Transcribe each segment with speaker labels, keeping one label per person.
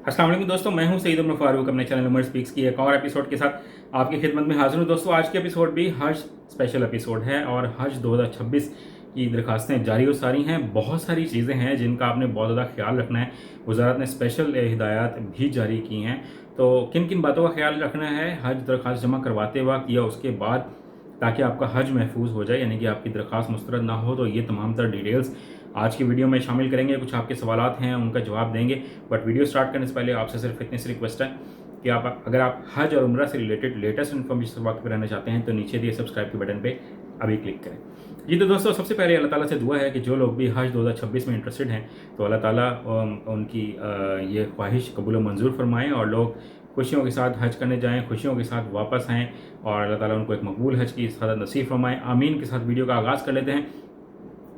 Speaker 1: अस्सलाम वालेकुम दोस्तों, मैं हूं सईद उमर फारूक अपने चैनल उमर स्पीक्स की एक और एपिसोड के साथ आपकी खिदमत में हाजिर हूं। दोस्तों आज के एपिसोड भी हज स्पेशल एपिसोड है और हज 2026 की दरखास्तें जारी और सारी हैं। बहुत सारी चीज़ें हैं जिनका आपने बहुत ज़्यादा ख्याल रखना है। वजारत ने स्पेशल हिदायत भी जारी की हैं, तो किन किन बातों का ख्याल रखना है हज दरखास्त जमा करवाते वक्त या उसके बाद, ताकि आपका हज महफूज हो जाए, यानी कि आपकी दरख्वास्त मुस्तरद ना हो। तो ये तमाम तर डिटेल्स आज की वीडियो में शामिल करेंगे। कुछ आपके सवालात हैं उनका जवाब देंगे, बट वीडियो स्टार्ट करने से पहले आपसे सिर्फ इतनी सी रिक्वेस्ट है कि अगर आप हज और उम्रा से रिलेटेड लेटेस्ट इन्फॉर्मेशन से वाकिफ रहना चाहते हैं तो नीचे दिए सब्सक्राइब के बटन पे अभी क्लिक करें। जी तो दोस्तों, सबसे पहले अल्लाह ताला से दुआ है कि जो लोग भी हज 2026 में इंटरेस्टेड हैं तो अल्लाह ताला उनकी ये ख्वाहिश कबूल मंजूर फरमाएँ और लोग खुशियों के साथ हज करने जाएँ, खुशियों के साथ वापस आएँ और अल्लाह ताला उनको एक मकबूल हज की सादत नसीब फरमाएँ। आमीन के साथ वीडियो का आगाज़ कर लेते हैं।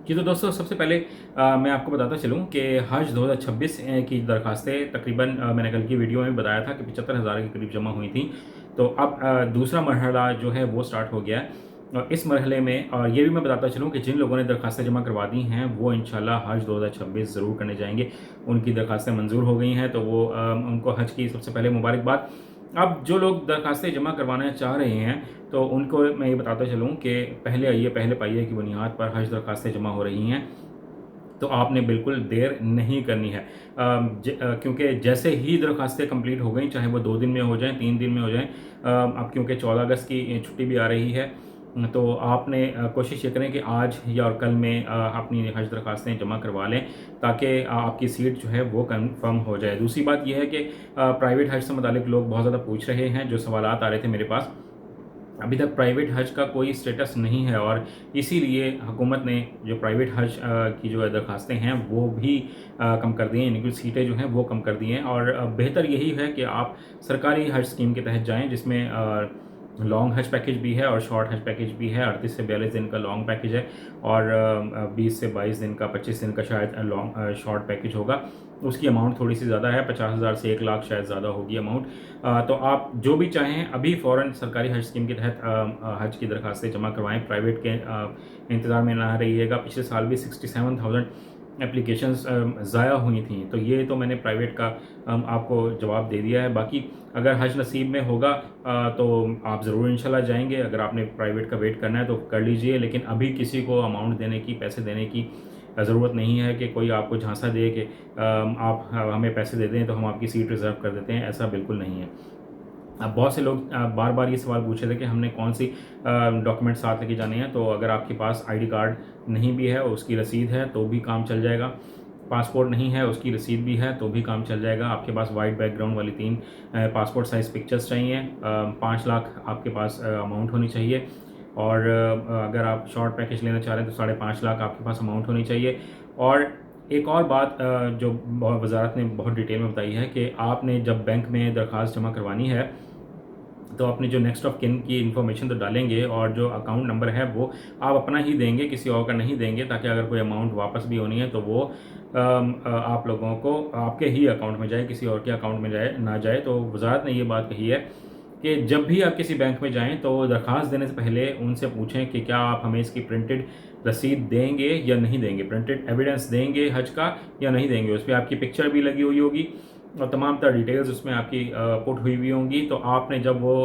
Speaker 1: जी तो दोस्तों, सबसे पहले मैं आपको बताता चलूँ कि हज 2026 की दरखास्तें तकरीबन मैंने कल की वीडियो में बताया था कि 75,000 के करीब जमा हुई थी। तो अब दूसरा मरहला जो है वो स्टार्ट हो गया है और इस मरहले में और ये भी मैं बताता चलूँ कि जिन लोगों ने दरखास्तें जमा करवा दी हैं वो इंशाल्लाह हज 2026 ज़रूर करने जाएंगे। उनकी दरखास्तें मंजूर हो गई हैं, तो वो उनको हज की सबसे पहले मुबारकबाद। अब जो लोग दरखास्तें जमा करवाना चाह रहे हैं तो उनको मैं ये बताता चलूँ कि पहले आइए पहले पाइए की बुनियाद पर हज दरखास्तें जमा हो रही हैं, तो आपने बिल्कुल देर नहीं करनी है। क्योंकि जैसे ही दरखास्तें कंप्लीट हो गई, चाहे वो 2 दिन में हो जाएं, 3 दिन में हो जाएं, अब क्योंकि 14 अगस्त की छुट्टी भी आ रही है, तो आपने कोशिश ये करें कि आज या और कल में अपनी हज दरखास्तें जमा करवा लें, ताकि आपकी सीट जो है वो कन्फर्म हो जाए। दूसरी बात यह है कि प्राइवेट हज से मुतालिक लोग बहुत ज़्यादा पूछ रहे हैं, जो सवालात आ रहे थे मेरे पास। अभी तक प्राइवेट हज का कोई स्टेटस नहीं है और इसीलिए हुकूमत ने जो प्राइवेट हज की जो दरखास्तें हैं वो भी कम कर दी हैं, यानी कि सीटें जो हैं वो कम कर दी हैं। और बेहतर यही है कि आप सरकारी हज स्कीम के तहत जाएं, जिसमें लॉन्ग हज पैकेज भी है और शॉर्ट हज पैकेज भी है। 38 से 42 दिन का लॉन्ग पैकेज है और 20 से 22 दिन का, 25 दिन का शायद लॉन्ग शॉर्ट पैकेज होगा। उसकी अमाउंट थोड़ी सी ज़्यादा है, 50,000 से 1 लाख शायद ज़्यादा होगी अमाउंट। तो आप जो भी चाहें अभी फ़ौरन सरकारी हज स्कीम के तहत हज की दरखास्तें जमा करवाएं। प्राइवेट के इंतज़ार में ना रहिएगा। पिछले साल भी 67,000 एप्लीकेशंस ज़ाया हुई थी, तो ये तो मैंने प्राइवेट का आपको जवाब दे दिया है। बाकी अगर हज नसीब में होगा तो आप ज़रूर इंशाल्लाह जाएंगे। अगर आपने प्राइवेट का वेट करना है तो कर लीजिए, लेकिन अभी किसी को अमाउंट देने की, पैसे देने की ज़रूरत नहीं है कि कोई आपको झांसा दे कि आप हमें पैसे दे दें तो हम आपकी सीट रिज़र्व कर देते हैं। ऐसा बिल्कुल नहीं है। अब बहुत से लोग बार बार ये सवाल पूछे थे कि हमने कौन सी डॉक्यूमेंट साथ लेके जाने हैं। तो अगर आपके पास आईडी कार्ड नहीं भी है, उसकी रसीद है तो भी काम चल जाएगा। पासपोर्ट नहीं है, उसकी रसीद भी है तो भी काम चल जाएगा। आपके पास वाइट बैकग्राउंड वाली 3 पासपोर्ट साइज़ पिक्चर्स चाहिए। 5 लाख आपके पास अमाउंट होनी चाहिए। और अगर आप शॉर्ट पैकेज लेना चाह रहे हैं तो 5.5 लाख आपके पास अमाउंट होनी चाहिए। और एक और बात जो वजारत ने बहुत डिटेल में बताई है कि आपने जब बैंक में दरख्वास्त जमा करवानी है तो अपने जो नेक्स्ट ऑफ किन की इन्फॉर्मेशन तो डालेंगे और जो अकाउंट नंबर है वो आप अपना ही देंगे, किसी और का नहीं देंगे, ताकि अगर कोई अमाउंट वापस भी होनी है तो वो आप लोगों को आपके ही अकाउंट में जाए, किसी और के अकाउंट में जाए ना जाए। तो वजारत ने ये बात कही है कि जब भी आप किसी बैंक में जाएं तो दरख्वास्त देने से पहले उनसे पूछें कि क्या आप हमें इसकी प्रिंटेड रसीद देंगे या नहीं देंगे, प्रिंटेड एविडेंस देंगे हज का या नहीं देंगे। उस पर आपकी पिक्चर भी लगी हुई होगी और तमाम तरह डिटेल्स उसमें आपकी पुट हुई हुई होंगी। तो आपने जब वो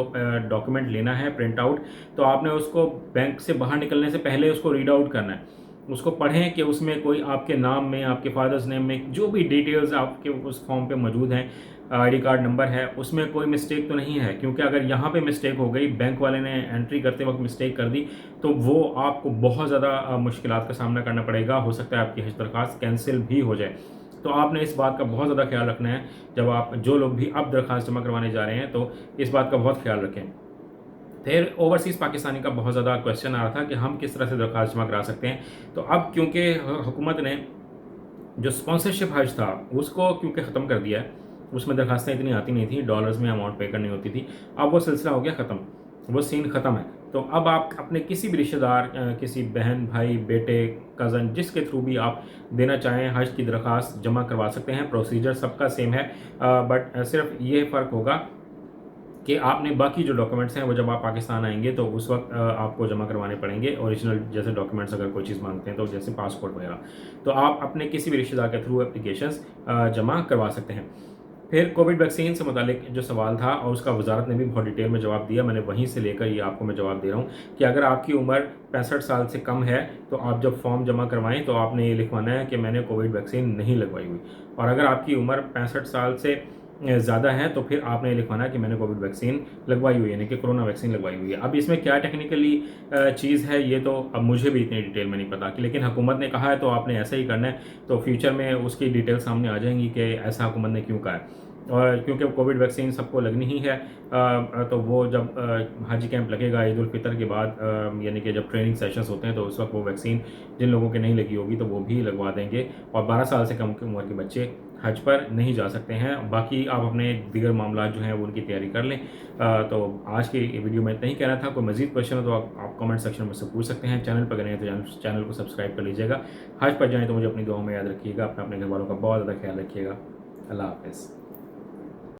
Speaker 1: डॉक्यूमेंट लेना है प्रिंट आउट, तो आपने उसको बैंक से बाहर निकलने से पहले उसको रीड आउट करना है। उसको पढ़ें कि उसमें कोई आपके नाम में, आपके फादर्स नेम में जो भी डिटेल्स आपके उस फॉर्म पे मौजूद हैं, आईडी कार्ड नंबर है, उसमें कोई मिस्टेक तो नहीं है। क्योंकि अगर यहाँ पे मिस्टेक हो गई, बैंक वाले ने एंट्री करते वक्त मिस्टेक कर दी, तो वो आपको बहुत ज़्यादा मुश्किलात का सामना करना पड़ेगा। हो सकता है आपकी हज दरख्वास्त कैंसिल भी हो जाए। तो आपने इस बात का बहुत ज़्यादा ख्याल रखना है। जब आप, जो लोग भी अब दरख्वास्त जमा करवाने जा रहे हैं, तो इस बात का बहुत ख्याल रखें। फिर ओवरसीज़ पाकिस्तानी का बहुत ज़्यादा क्वेश्चन आ रहा था कि हम किस तरह से दरख्वास्त जमा करा सकते हैं। तो अब क्योंकि हुकूमत ने जो स्पॉन्सरशिप हज था उसको क्योंकि ख़त्म कर दिया है, उसमें दरखास्तें इतनी आती नहीं थी, डॉलर्स में अमाउंट पे करनी होती थी। अब वो सिलसिला हो गया ख़त्म, वो सीन ख़त्म है। तो अब आप अपने किसी भी रिश्तेदार, किसी बहन, भाई, बेटे, कज़न, जिसके थ्रू भी आप देना चाहें हज की दरख्वास्त जमा करवा सकते हैं। प्रोसीजर सबका सेम है, बट सिर्फ ये फ़र्क होगा कि आपने बाकी जो डॉक्यूमेंट्स हैं वो जब आप पाकिस्तान आएंगे तो उस वक्त आपको जमा करवाने पड़ेंगे। ओरिजिनल जैसे डॉक्यूमेंट्स अगर कोई चीज़ मांगते हैं तो जैसे पासपोर्ट वगैरह, तो आप अपने किसी भी रिश्तेदार के थ्रू एप्लीकेशंस जमा करवा सकते हैं। फिर कोविड वैक्सीन से मुतालिक जो सवाल था और उसका वजारत ने भी बहुत डिटेल में जवाब दिया, मैंने वहीं से लेकर ये आपको मैं जवाब दे रहा हूँ कि अगर आपकी उम्र 65 साल से कम है तो आप जब फॉर्म जमा करवाएं तो आपने ये लिखवाना है कि मैंने कोविड वैक्सीन नहीं लगवाई हुई, और अगर आपकी उम्र 65 साल से ज़्यादा है तो फिर आपने ये लिखवाना है कि मैंने कोविड वैक्सीन लगवाई हुई है, यानी कि कोरोना वैक्सीन लगवाई हुई है। अब इसमें क्या टेक्निकली चीज़ है ये तो अब मुझे भी इतनी डिटेल में नहीं पता, कि लेकिन हुकूमत ने कहा है तो आपने ऐसा ही करना है, तो फ्यूचर में उसकी डिटेल सामने आ जाएंगी कि ऐसा हुकूमत ने क्यों कहा है। और क्योंकि कोविड वैक्सीन सबको लगनी ही है, तो वो जब हाजी कैंप लगेगा ईद उल फितर के बाद, यानी कि जब ट्रेनिंग सेशंस होते हैं तो उस वक्त वो वैक्सीन जिन लोगों के नहीं लगी होगी तो वो भी लगवा देंगे, और 12 साल से कम की उम्र के बच्चे हज पर नहीं जा सकते हैं। बाकी आप अपने दीगर मामला जो हैं वो उनकी तैयारी कर लें। तो आज की वीडियो में इतना ही कहना था। कोई मजीद क्वेश्चन हो तो आप कमेंट सेक्शन में से पूछ सकते हैं। चैनल पर गए हैं तो चैनल को सब्सक्राइब कर लीजिएगा। हज पर जाएँ तो मुझे अपनी दुआओं में याद रखिएगा। अपने घर वालों का बहुत ज़्यादा ख्याल रखिएगा। अल्लाह हाफ़िज़।